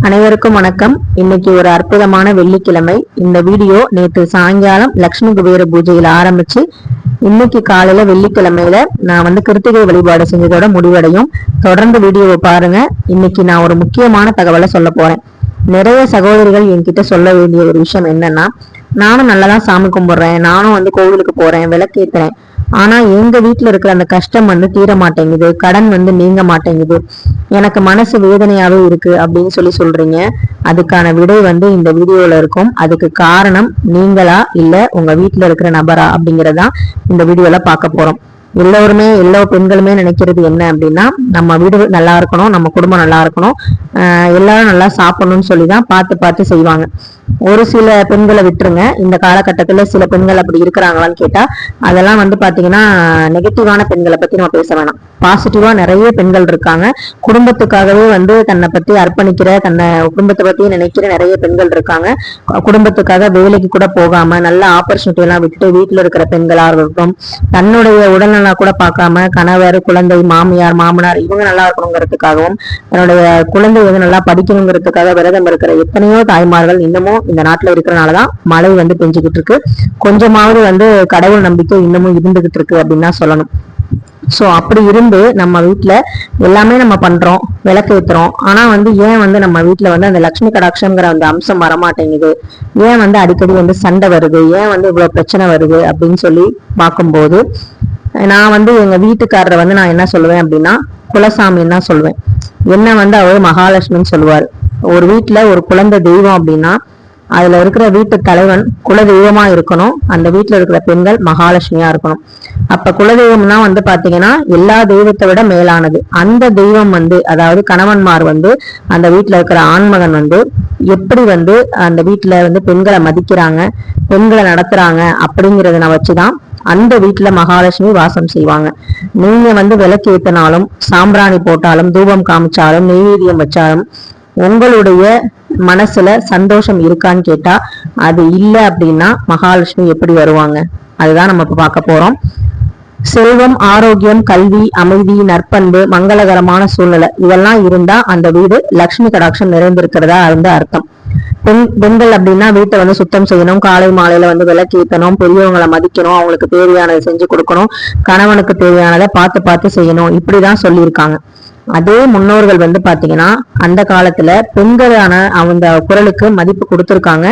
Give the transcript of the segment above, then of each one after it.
அனைவருக்கும் வணக்கம். இன்னைக்கு ஒரு அற்புதமான வெள்ளிக்கிழமை. இந்த வீடியோ நேற்று சாயங்காலம் லட்சுமி குபேர பூஜையில ஆரம்பிச்சு இன்னைக்கு காலையில வெள்ளிக்கிழமையில நான் கிருத்திகை வழிபாடு செஞ்சதோட முடிவடையும். தொடர்ந்து வீடியோவை பாருங்க. இன்னைக்கு நான் ஒரு முக்கியமான தகவலை சொல்ல போறேன். நிறைய சகோதரிகள் என்கிட்ட சொல்ல வேண்டிய ஒரு விஷயம் என்னன்னா, நானும் நல்லதான் சாமி கும்பிடுறேன், நானும் கோவிலுக்கு போறேன், விளக்கேத்துறேன், ஆனா எங்க வீட்டுல இருக்கிற அந்த கஷ்டம் தீர மாட்டேங்குது, கடன் நீங்க மாட்டேங்குது, எனக்கு மனசு வேதனையாவே இருக்கு அப்படின்னு சொல்றீங்க. அதுக்கான விடை இந்த வீடியோல இருக்கும். அதுக்கு காரணம் நீங்களா இல்ல உங்க வீட்டுல இருக்கிற நபரா அப்படிங்கறதான் இந்த வீடியோல பார்க்க போறோம். எல்லா பெண்களுமே நினைக்கிறது என்ன அப்படின்னா, நம்ம வீடு நல்லா இருக்கணும், நம்ம குடும்பம் நல்லா இருக்கணும், எல்லாரும் நல்லா சாப்பிடணும்னு சொல்லிதான் பார்த்து செய்வாங்க. ஒரு சில பெண்களை விட்டுருங்க. இந்த காலகட்டத்துல சில பெண்கள் அப்படி இருக்கிறாங்களான்னு கேட்டா அதெல்லாம் பாத்தீங்கன்னா நெகட்டிவான பெண்களை பத்தி நம்ம பேச வேணாம். பாசிட்டிவா நிறைய பெண்கள் இருக்காங்க. குடும்பத்துக்காகவே தன்னை பத்தி அர்ப்பணிக்கிற, தன்னை குடும்பத்தை பத்தி நினைக்கிற நிறைய பெண்கள் இருக்காங்க. குடும்பத்துக்காக வேலைக்கு கூட போகாம நல்ல ஆப்பர்ச்சுனிட்டி எல்லாம் விட்டு வீட்டுல இருக்கிற பெண்களா இருக்கட்டும், தன்னுடைய உடல்நலா கூட பார்க்காம கணவர், குழந்தை, மாமியார், மாமனார் இவங்க நல்லா இருக்கணுங்கிறதுக்காகவும், தன்னுடைய குழந்தை நல்லா படிக்கணுங்கிறதுக்காக விரதம் இருக்கிற எத்தனையோ தாய்மார்கள் இன்னமும் இந்த நாட்டுல இருக்கிறனாலதான் மழை பெஞ்சுக்கிட்டு இருக்கு. கொஞ்சமாவது கடவுள் நம்பிக்கை இன்னமும் இருந்துகிட்டு இருக்கு அப்படின்னு தான் சொல்லணும். சோ அப்படி இருந்து நம்ம வீட்டுல எல்லாமே நம்ம பண்றோம், விளக்கேத்துறோம், ஆனா ஏன் நம்ம வீட்டுல அந்த லட்சுமி கடாட்சம்ங்கிற அந்த அம்சம் வரமாட்டேங்குது, ஏன் அடிக்கடி சண்டை வருது, ஏன் இவ்வளவு பிரச்சனை வருது அப்படின்னு சொல்லி பார்க்கும்போது, நான் எங்க வீட்டுக்காரரை நான் என்ன சொல்லுவேன் அப்படின்னா குலசாமின்னு தான் சொல்லுவேன். என்ன அவர் மகாலட்சுமின்னு சொல்லுவாரு. ஒரு வீட்டுல ஒரு குழந்தை தெய்வம் அப்படின்னா அதுல இருக்கிற வீட்டு தலைவன் குல தெய்வமா இருக்கணும், அந்த வீட்டுல இருக்கிற பெண்கள் மகாலட்சுமியா இருக்கணும். அப்ப குலதெய்வம்னா பாத்தீங்கன்னா எல்லா தெய்வத்தை விட மேலானது. அந்த தெய்வம் அதாவது கணவன்மார் அந்த வீட்டுல இருக்கிற ஆண்மகன் எப்படி அந்த வீட்டுல பெண்களை மதிக்கிறாங்க, பெண்களை நடத்துறாங்க அப்படிங்கறத வச்சுதான் அந்த வீட்டுல மகாலட்சுமி வாசம் செய்வாங்க. நீங்க விளக்கு ஏத்தினாலும், சாம்பிராணி போட்டாலும், தூபம் காமிச்சாலும், நெய்வேதியம் வச்சாலும் உங்களுடைய மனசுல சந்தோஷம் இருக்கான்னு கேட்டா அது இல்ல அப்படின்னா மகாலட்சுமி எப்படி வருவாங்க? அதுதான் நம்ம இப்ப பார்க்க போறோம். செல்வம், ஆரோக்கியம், கல்வி, அமைதி, நற்பண்பு, மங்களகரமான சூழ்நிலை இதெல்லாம் இருந்தா அந்த வீடு லட்சுமி கடாட்சம் நிறைந்திருக்கிறதா அர்த்தம். பெண்கள் அப்படின்னா வீட்டை சுத்தம் செய்யணும், காலை மாலையில விளக்கு ஏத்தணும், பெரியவங்களை மதிக்கணும், அவங்களுக்கு தேவையானதை செஞ்சு கொடுக்கணும், கணவனுக்கு தேவையானதை பார்த்து செய்யணும், இப்படிதான் சொல்லியிருக்காங்க. அதே முன்னோர்கள் பாத்தீங்கன்னா அந்த காலத்துல பெண்களான அவங்க குரலுக்கு மதிப்பு கொடுத்திருக்காங்க.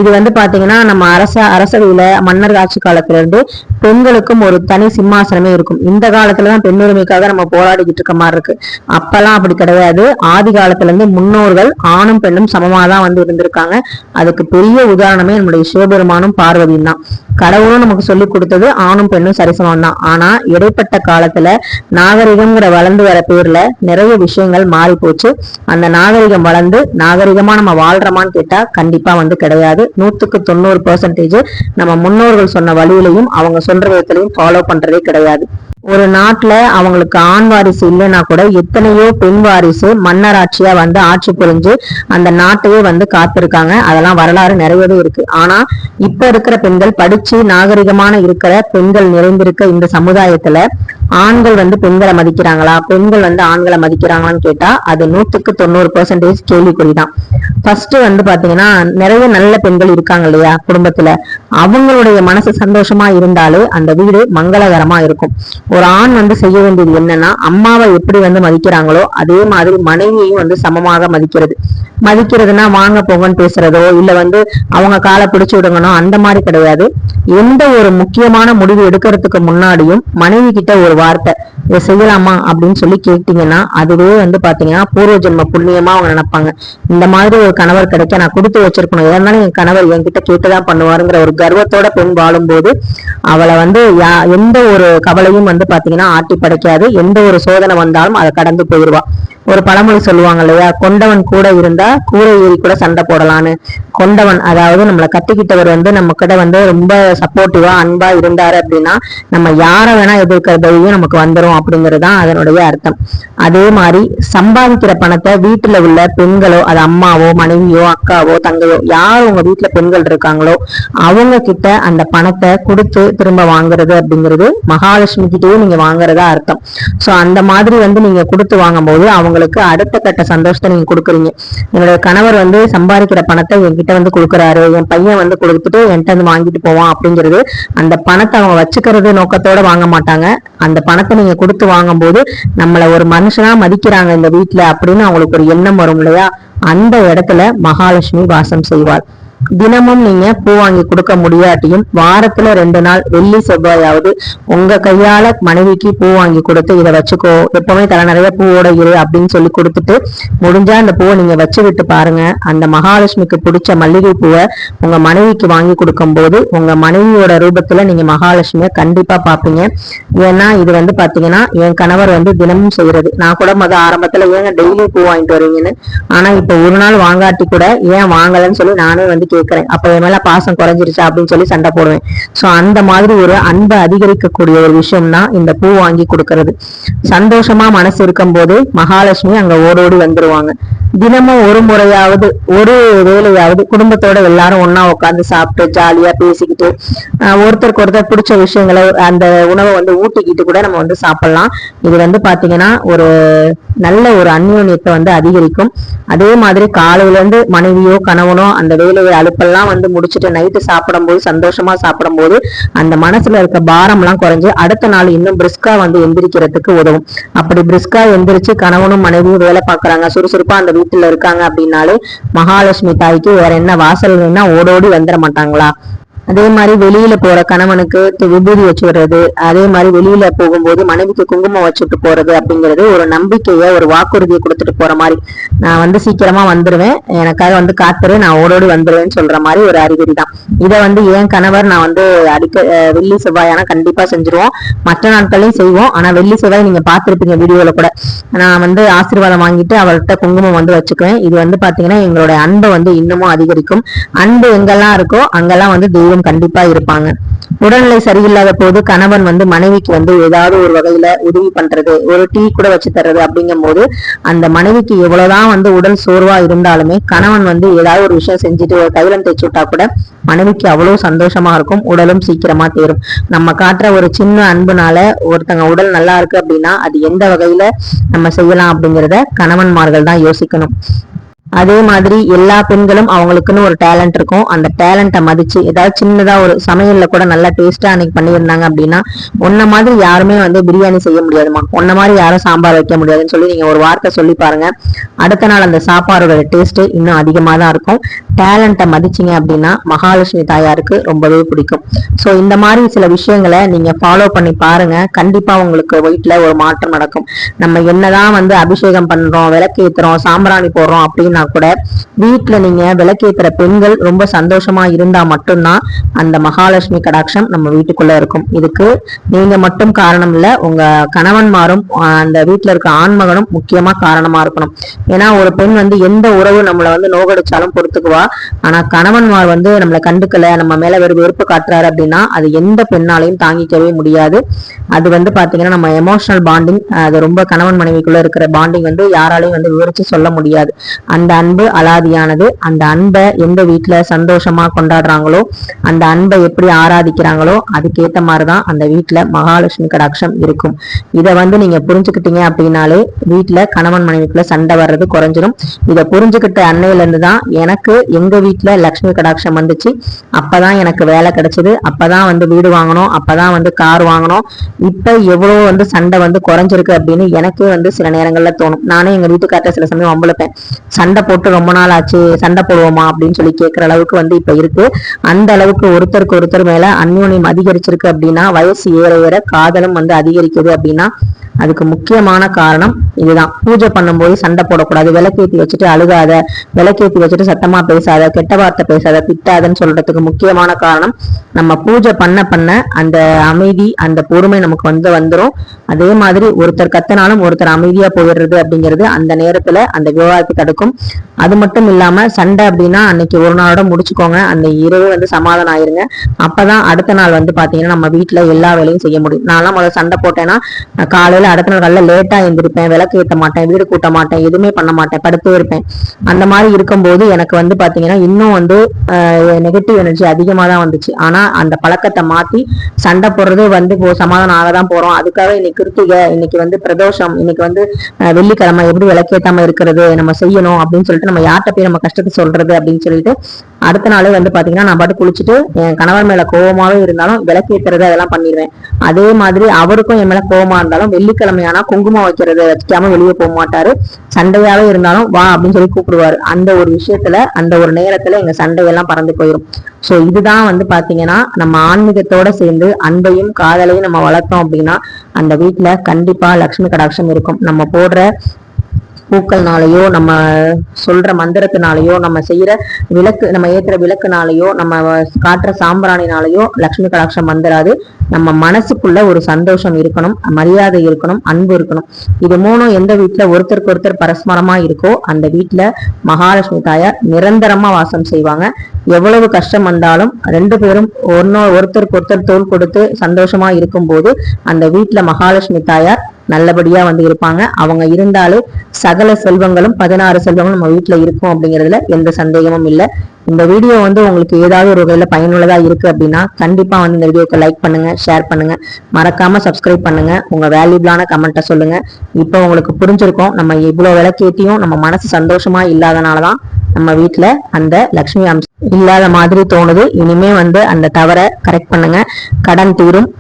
இது பாத்தீங்கன்னா நம்ம அரசவையில மன்னர் ஆட்சி காலத்துல இருந்து பெண்களுக்கும் ஒரு தனி சிம்மாசனமே இருக்கும். இந்த காலத்துலதான் பெண் உரிமைக்காக நம்ம போராடிக்கிட்டு இருக்க மாதிரி இருக்கு. அப்பெல்லாம் அப்படி கிடையாது. ஆதி காலத்துல இருந்து முன்னோர்கள் ஆணும் பெண்ணும் சமமாதான் இருந்திருக்காங்க. அதுக்கு பெரிய உதாரணமே நம்முடைய சிவபெருமானும் பார்வதியும் தான். கடவுளும் நமக்கு சொல்லி கொடுத்தது ஆணும் பெண்ணும் சரிசமம் தான். ஆனா இடைப்பட்ட காலத்துல நாகரிகம்ங்கிற வளர்ந்து வர பேர்ல நிறைய விஷயங்கள் மாறி போச்சு. அந்த நாகரிகம் வளர்ந்து நாகரிகமா நம்ம வாழ்றோமான்னு கேட்டா கண்டிப்பா கிடையாது. 100% நம்ம முன்னோர்கள் சொன்ன வழியிலையும் அவங்க சொல்ற விதத்திலையும் ஃபாலோ பண்றதே கிடையாது. ஒரு நாட்டுல அவங்களுக்கு ஆண் வாரிசு இல்லைன்னா கூட எத்தனையோ பெண் வாரிசு மன்னராட்சியா ஆட்சி புரிஞ்சு அந்த நாட்டையே காத்திருக்காங்க. அதெல்லாம் வரலாறு நிறையவே இருக்கு. ஆனா இப்ப இருக்கிற பெண்கள் படிச்சு நாகரிகமான இருக்கிற பெண்கள் நிறைந்திருக்க இந்த சமுதாயத்துல ஆண்கள் பெண்களை மதிக்கிறாங்களா, பெண்கள் ஆண்களை மதிக்கிறாங்களான்னு கேட்டா அது 100% கேள்விக்குறிதான். ஃபர்ஸ்ட் பாத்தீங்கன்னா நிறைய நல்ல பெண்கள் இருக்காங்க இல்லையா குடும்பத்துல, அவங்களுடைய மனசு சந்தோஷமா இருந்தாலே அந்த வீடு மங்களகரமா இருக்கும். ஒரு ஆண் செய்ய வேண்டியது என்னன்னா, அம்மாவை எப்படி மதிக்கிறாங்களோ அதே மாதிரி மனைவியையும் சமமாக மதிக்கிறதுனா வாங்க போங்கன்னு பேசுறதோ இல்ல அவங்க காலை பிடிச்சு விடுங்கணும் அந்த மாதிரி கிடையாது. எந்த ஒரு முக்கியமான முடிவு எடுக்கிறதுக்கு முன்னாடியும் மனைவி கிட்ட ஒரு வார்த்தை இதை செய்யலாமா அப்படின்னு சொல்லி கேட்டீங்கன்னா அதுவே பாத்தீங்கன்னா பூர்வ ஜென்ம புண்ணியமா அவங்க நினைப்பாங்க. இந்த மாதிரி ஒரு கணவர் கிடைக்க நான் கொடுத்து வச்சிருக்கணும், ஏன்னாலும் என் கணவர் என்கிட்ட கேட்டுதான் பண்ணுவாருங்கிற ஒரு கர்வத்தோட பெண் வாழும்போது அவளை எந்த ஒரு கவலையும் பாத்தீங்கன்னா ஆட்டி படைக்காது. எந்த ஒரு சோதனை வந்தாலும் அதை கடந்து போயிடுவா. ஒரு பழமொழி சொல்லுவாங்க இல்லையா, கொண்டவன் கூட இருந்தா கூரை ஏறி கூட சண்டை போடலான்னு. கொண்டவன் அதாவது நம்மளை கட்டிக்கிட்டவர் நம்ம கிட்ட ரொம்ப சப்போர்ட்டிவா அன்பா இருந்தாரு அப்படின்னா நம்ம யார வேணா எதிர்க்கிற தைரியம் நமக்கு வந்துரும் அப்படிங்கறதுதான் அதனுடைய அர்த்தம். அதே மாதிரி சம்பாதிக்கிற பணத்தை வீட்டுல உள்ள பெண்களோ, அது அம்மாவோ, மனைவியோ, அக்காவோ, தங்கையோ, யார் உங்க வீட்டுல பெண்கள் இருக்காங்களோ அவங்க கிட்ட அந்த பணத்தை கொடுத்து திரும்ப வாங்குறது அப்படிங்கிறது மகாலட்சுமி கிட்டயே நீங்க வாங்குறதா அர்த்தம். சோ அந்த மாதிரி நீங்க கொடுத்து வாங்கும் போது அவங்க அவங்களுக்கு அடுத்த கட்ட சந்தோஷத்தை நீங்க கொடுக்குறீங்க. என்னோட கணவர் வந்து சம்பாதிக்கிற பணத்தை என்கிட்ட வந்து கொடுக்குறாரு, என் பையன் வந்து கொடுத்துட்டு என்கிட்ட வந்து வாங்கிட்டு போவான் அப்படிங்கிறது, அந்த பணத்தை அவங்க வச்சுக்கிறது நோக்கத்தோட வாங்க மாட்டாங்க. அந்த பணத்தை நீங்க கொடுத்து வாங்கும் போது நம்மள ஒரு மனுஷனா மதிக்கிறாங்க இந்த வீட்டுல அப்படின்னு அவங்களுக்கு ஒரு எண்ணம் வரும் இல்லையா? அந்த இடத்துல மகாலட்சுமி வாசம் செய்வாள். தினமும் நீங்க பூ வாங்கி கொடுக்க முடியாட்டியும் வாரத்துல 2 நாள் வெள்ளி செவ்வாயாவது உங்க கையால மனைவிக்கு பூ வாங்கி கொடுத்து இதை வச்சுக்கோ, எப்பவுமே தலை நிறைய பூவோட இரு அப்படின்னு சொல்லி கொடுத்துட்டு முடிஞ்சா அந்த பூவை நீங்க வச்சு விட்டு பாருங்க. அந்த மகாலட்சுமிக்கு பிடிச்ச மல்லிகை பூவை உங்க மனைவிக்கு வாங்கி கொடுக்கும் போது உங்க மனைவியோட ரூபத்துல நீங்க மகாலட்சுமிய கண்டிப்பா பாப்பீங்க. ஏன்னா இது வந்து பாத்தீங்கன்னா என் கணவர் வந்து தினமும் செய்யறது. நான் கூட ஆரம்பத்துல ஏங்க டெய்லி பூ வாங்கிட்டு வருவீங்கன்னு, ஆனா இப்ப ஒரு நாள் வாங்காட்டி கூட ஏன் வாங்கலன்னு சொல்லி நானே வந்து கேட்கிறேன். அப்ப என் மேல பாசம் குறைஞ்சிருச்சா அப்படின்னு சொல்லி சண்டை போடுவேன். சோ அந்த மாதிரி ஒரு அன்பை அதிகரிக்கக்கூடிய ஒரு விஷயம் தான் இந்த பூ வாங்கி கொடுக்கறது. சந்தோஷமா மனசு இருக்கும் போது மகாலட்சுமி அங்க ஓடோடி வந்துருவாங்க. தினமும் ஒரு முறையாவது ஒரு வேலையாவது குடும்பத்தோட எல்லாரும் ஒன்னா உட்காந்து சாப்பிட்டு ஜாலியா பேசிக்கிட்டு ஒருத்தருக்கு ஒருத்தர் பிடிச்ச விஷயங்களை அந்த உணவை வந்து ஊட்டிக்கிட்டு கூட நம்ம வந்து சாப்பிடலாம். இது வந்து பாத்தீங்கன்னா ஒரு நல்ல ஒரு அந்யோன்யத்தை வந்து அதிகரிக்கும். அதே மாதிரி காலையில இருந்து மனைவியோ கணவனோ அந்த வேலையை அலுப்பெல்லாம் வந்து முடிச்சுட்டு நைட்டு சாப்பிடும் போது சந்தோஷமா சாப்பிடும் போது அந்த மனசுல இருக்க பாரம் எல்லாம் குறைஞ்சு அடுத்த நாள் இன்னும் பிரிஸ்கா வந்து எந்திரிக்கிறதுக்கு உதவும். அப்படி பிரிஸ்கா எந்திரிச்சு கணவனும் மனைவியும் வேலை பாக்குறாங்க, சுறுசுறுப்பா அந்த வீட்டுல இருக்காங்க அப்படின்னாலே மகாலட்சுமி தாய்க்கு வேற என்ன வாசல் ஓடோடி வந்துட மாட்டாங்களா? அதே மாதிரி வெளியில போற கணவனுக்கு விபூதி வச்சு விடுறது, அதே மாதிரி வெளியில போகும்போது மனைவிக்கு குங்குமம் வச்சுட்டு போறது அப்படிங்கிறது ஒரு நம்பிக்கைய ஒரு வாக்குறுதியை கொடுத்துட்டு போற மாதிரி. நான் வந்து சீக்கிரமா வந்துருவேன், எனக்காக வந்து காத்துரு, நான் ஓடோடி வந்துருவேன்னு சொல்ற மாதிரி ஒரு அறிகுறி தான். இதை வந்து என் கணவர் நான் வந்து வெள்ளி செவ்வாயானா கண்டிப்பா செஞ்சிருவோம். மற்ற நாட்களையும் செய்வோம். ஆனா வெள்ளி செவ்வாய் நீங்க பாத்துருப்பீங்க வீடியோல கூட, நான் வந்து ஆசீர்வாதம் வாங்கிட்டு அவர்கிட்ட குங்குமம் வந்து வச்சுக்குவேன். இது வந்து பாத்தீங்கன்னா எங்களோட அன்பை வந்து இன்னமும் அதிகரிக்கும். அன்பு எங்கெல்லாம் இருக்கோ அங்கெல்லாம் வந்து தெய்வம் கண்டிப்பா இருப்பாங்க. உடல்நிலை சரியில்லாத போது கணவன் வந்து மனைவிக்கு வந்து ஏதாவது ஒரு வகையில உதவி பண்றது, ஒரு டீ கூட வச்சு தர்றது அப்படிங்கும் போது அந்த மனைவிக்கு எவ்வளவுதான் வந்து உடல் சோர்வா இருந்தாலுமே கணவன் வந்து ஏதாவது ஒரு விஷயம் செஞ்சுட்டு ஒரு தைலம் தேய்ச்சி விட்டா கூட மனைவிக்கு அவ்வளவு சந்தோஷமா இருக்கும், உடலும் சீக்கிரமா தேரும். நம்ம காட்டுற ஒரு சின்ன அன்புனால ஒருத்தங்க உடல் நல்லா இருக்கு அப்படின்னா அது எந்த வகையில நம்ம செய்யலாம் அப்படிங்கிறத கணவன்மார்கள் தான் யோசிக்கணும். அதே மாதிரி எல்லா பெண்களும் அவங்களுக்குன்னு ஒரு டேலண்ட் இருக்கும். அந்த டேலண்ட்டை மதிச்சு ஏதாவது சின்னதா ஒரு சமையல்ல கூட நல்லா டேஸ்டா அன்னைக்கு பண்ணியிருந்தாங்க அப்படின்னா உன்ன மாதிரி யாருமே வந்து பிரியாணி செய்ய முடியாதுமா, உன்ன மாதிரி யாரும் சாம்பார் வைக்க முடியாதுன்னு சொல்லி நீங்க ஒரு வார்த்தை சொல்லி பாருங்க. அடுத்த நாள் அந்த சாப்பாடோட டேஸ்ட் இன்னும் அதிகமா தான் இருக்கும். டேலண்ட்டை மதிச்சிங்க அப்படின்னா மகாலட்சுமி தாயாருக்கு ரொம்பவே பிடிக்கும். ஸோ இந்த மாதிரி சில விஷயங்களை நீங்க ஃபாலோ பண்ணி பாருங்க, கண்டிப்பா உங்களுக்கு வீட்டுல ஒரு மாற்றம் நடக்கும். நம்ம என்னதான் வந்து அபிஷேகம் பண்றோம், விளக்கேத்துறோம், சாம்பிராணி போடுறோம் அப்படின்னா கூட வீட்டுல நீங்க விளக்கேத்துற பெண்கள் ரொம்ப சந்தோஷமா இருந்தா மட்டும்தான் அந்த மகாலட்சுமி கடாட்சம் நம்ம வீட்டுக்குள்ள இருக்கும். இதுக்கு நீங்க மட்டும் காரணம் இல்ல, உங்க கணவன்மாரும் அந்த வீட்டுல இருக்க ஆண்மகனும் முக்கியமா காரணமா இருக்கணும். ஏன்னா ஒரு பெண் வந்து எந்த உறவு நம்மளை வந்து நோகடிச்சாலும் பொறுத்துக்குவா. ஆனா கணவன்மார் வந்து நம்மளை கண்டுக்கல, நம்ம மேல வெறுப்பு காட்டுறாரு அப்படின்னா அது எந்த பெண்ணாலையும் தாங்கிக்கவே முடியாது. அது வந்து பாத்தீங்கன்னா நம்ம எமோஷனல் பாண்டிங், அது ரொம்ப கணவன் மனைவிக்குள்ள இருக்கிற பாண்டிங் வந்து யாராலையும் வந்து விவரிச்சு சொல்ல முடியாது. அந்த அன்பு அலாதியானது. அந்த அன்பை எந்த வீட்டுல சந்தோஷமா கொண்டாடுறாங்களோ, அந்த அன்பை எப்படி ஆராதிக்கிறாங்களோ அதுக்கேத்த மாதிரிதான் அந்த வீட்டுல மகாலட்சுமி கடாட்சம் இருக்கும். இதை வந்து நீங்க புரிஞ்சுக்கிட்டீங்க அப்படின்னாலே வீட்டுல கணவன் மனைவிக்குள்ள சண்டை வர்றது குறைஞ்சிரும். இதை புரிஞ்சுக்கிட்ட அன்னையில இருந்துதான் எனக்கு எங்க வீட்டுல லட்சுமி கடாட்சம் வந்துச்சு. அப்பதான் எனக்கு வேலை கிடைச்சது, அப்பதான் வந்து வீடு வாங்கணும், அப்பதான் வந்து கார் வாங்கணும். இப்ப எவ்வளவு வந்து சண்டை வந்து குறைஞ்சிருக்கு அப்படின்னு எனக்கே வந்து சில நேரங்கள்ல தோணும். நானே எங்க வீட்டுக்கார்ட்ட சில சமயம் அம்பளப்பேன், சண்டை போட்டு ரொம்ப நாள் ஆச்சு, சண்டை போடுவோமா அப்படின்னு சொல்லி கேட்கிற அளவுக்கு வந்து இப்ப இருக்கு. அந்த அளவுக்கு ஒருத்தருக்கு ஒருத்தர் மேல அந்யோன்யம் அதிகரிச்சிருக்கு அப்படின்னா, வயசு ஏற ஏற காதலும் வந்து அதிகரிக்குது அப்படின்னா அதுக்கு முக்கியமான காரணம் இதுதான். பூஜை பண்ணும்போது சண்டை போடக்கூடாது, விளக்கேத்தி வச்சுட்டு அழுகாத, விளக்கேத்தி வச்சுட்டு சத்தமா பேசாத, கெட்ட வார்த்தை பேசாத, திட்டாதன்னு சொல்றதுக்கு முக்கியமான காரணம் நம்ம பூஜை பண்ண பண்ண அந்த அமைதி, அந்த பொறுமை நமக்கு வந்து வந்துடும். அதே மாதிரி ஒருத்தர் கத்தனாலும் ஒருத்தர் அமைதியா போயிடுறது அப்படிங்கிறது அந்த நேரத்துல அந்த விவாதத்தை தடுக்கும். அது மட்டும் இல்லாம சண்டை அப்படின்னா அன்னைக்கு ஒரு நாளோட முடிச்சுக்கோங்க, அந்த இரவு வந்து சமாதானம் ஆயிருங்க. அப்பதான் அடுத்த நாள் வந்து பாத்தீங்கன்னா நம்ம வீட்டுல எல்லா வேலையும் செய்ய முடியும். நான்லாம் முதல்ல சண்டை போட்டேன்னா காலையில காலையில அடுத்த நாள் காலையில லேட்டா எழுந்திருப்பேன், விளக்கு ஏற்ற மாட்டேன், வீடு கூட்ட மாட்டேன், எதுவுமே பண்ண மாட்டேன், படுத்தே இருப்பேன். அந்த மாதிரி இருக்கும்போது எனக்கு வந்து பாத்தீங்கன்னா இன்னும் வந்து நெகட்டிவ் எனர்ஜி அதிகமா தான் வந்துச்சு. ஆனா அந்த பழக்கத்தை மாத்தி சண்டை போடுறது வந்து சமாதானம் ஆகதான் போறோம். அதுக்காக இன்னைக்கு கிருத்திகை, இன்னைக்கு வந்து பிரதோஷம், இன்னைக்கு வந்து வெள்ளிக்கிழமை எப்படி விளக்கேத்தாம இருக்கிறது நம்ம செய்யணும் அப்படின்னு சொல்லிட்டு நம்ம யார்கிட்ட போய் நம்ம கஷ்டத்தை சொல்றது அப்படின்னு சொல்லிட்டு அடுத்த நாளே வந்து பாத்தீங்கன்னா நான் பாட்டு குளிச்சுட்டு என் கணவர் மேல கோவமாவே இருந்தாலும் விளக்கேத்துறது அதெல்லாம் பண்ணிடுவேன். அதே மாதிரி அவருக்கும் என் மேல கோவமா இருந்தாலும் வெள்ளிக்கிழமையானா குங்குமம் வைக்கிறத வச்சுக்காம வெளியே போக மாட்டாரு. சண்டையாவே இருந்தாலும் வா அப்படின்னு சொல்லி கூப்பிடுவாரு. அந்த ஒரு விஷயத்துல அந்த ஒரு நேரத்துல எங்க சண்டையெல்லாம் பறந்து போயிடும். சோ இதுதான் வந்து பாத்தீங்கன்னா நம்ம ஆன்மீகத்தோட சேர்ந்து அன்பையும் காதலையும் நம்ம வளர்த்தோம் அப்படின்னா அந்த வீட்டுல கண்டிப்பா லட்சுமி கடாட்சம் இருக்கும். நம்ம போடுற பூக்கள்னாலேயோ நம்ம சொல்ற மந்திரத்தினாலேயோ நம்ம செய்யற விளக்கு, நம்ம ஏத்துற விளக்குனாலேயோ நம்ம காட்டுற சாம்பிராணினாலேயோ லட்சுமி கடாட்சம் வந்துடாது. நம்ம மனசுக்குள்ள ஒரு சந்தோஷம் இருக்கணும், மரியாதை இருக்கணும், அன்பு இருக்கணும். இது மூணும் எந்த வீட்டுல ஒருத்தருக்கு ஒருத்தர் பரஸ்பரமா இருக்கோ அந்த வீட்டுல மகாலட்சுமி தாயார் நிரந்தரமா வாசம் செய்வாங்க. எவ்வளவு கஷ்டம் வந்தாலும் ரெண்டு பேரும் ஒருத்தருக்கு ஒருத்தர் தோள் கொடுத்து சந்தோஷமா இருக்கும் போது அந்த வீட்டுல மகாலட்சுமி தாயார் நல்லபடியா வந்து இருப்பாங்க. அவங்க இருந்தாலே சகல செல்வங்களும் 16 செல்வங்களும் நம்ம வீட்டுல இருக்கும் அப்படிங்கிறதுல எந்த சந்தேகமும் இல்லை. இந்த வீடியோ வந்து உங்களுக்கு ஏதாவது ஒரு வகையில பயனுள்ளதா இருக்கு அப்படின்னா கண்டிப்பா வந்து இந்த வீடியோக்கு லைக் பண்ணுங்க, ஷேர் பண்ணுங்க, மறக்காம சப்ஸ்கிரைப் பண்ணுங்க, உங்க வேல்யூபிளான கமெண்ட்டை சொல்லுங்க. இப்போ உங்களுக்கு புரிஞ்சிருக்கும் நம்ம இவ்வளவு விளக்கேத்தியும் நம்ம மனசு சந்தோஷமா இல்லாதனாலதான் நம்ம வீட்டுல அந்த லட்சுமி அம்சம் இல்லாத மாதிரி தோணுது. இனிமே வந்து அந்த தவறை கரெக்ட் பண்ணுங்க, கடன் தீரும்.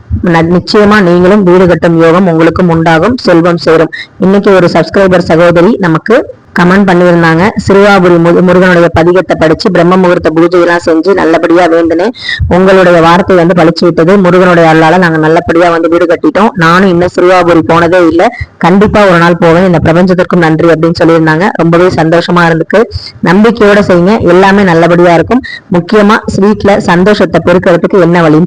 நிச்சயமா நீங்களும் வீடு கட்டும் யோகம் உங்களுக்கும் உண்டாகும், செல்வம் சேரும். இன்னைக்கு ஒரு சப்ஸ்கிரைபர் சகோதரி நமக்கு கமெண்ட் பண்ணியிருந்தாங்க, சிறுவாபுரி முருகனுடைய பதிகத்தை படிச்சு பிரம்ம முகூர்த்த பூஜை எல்லாம் செஞ்சு நல்லபடியா வேண்டுனேன், உங்களுடைய வார்த்தை வந்து பழிச்சு விட்டது, முருகனுடைய அருளால நாங்க நல்லபடியா வந்து வீடு கட்டிட்டோம், நானும் இன்னும் சிறுவாபுரி போனதே இல்லை, கண்டிப்பா ஒரு நாள் போவேன், இந்த பிரபஞ்சத்திற்கும் நன்றி அப்படின்னு சொல்லியிருந்தாங்க. ரொம்பவே சந்தோஷமா இருக்கு. நம்பிக்கையோட செய்யுங்க, எல்லாமே நல்லபடியா இருக்கும். முக்கியமா வீட்டுல சந்தோஷத்தை பெருக்கிறதுக்கு என்ன வழி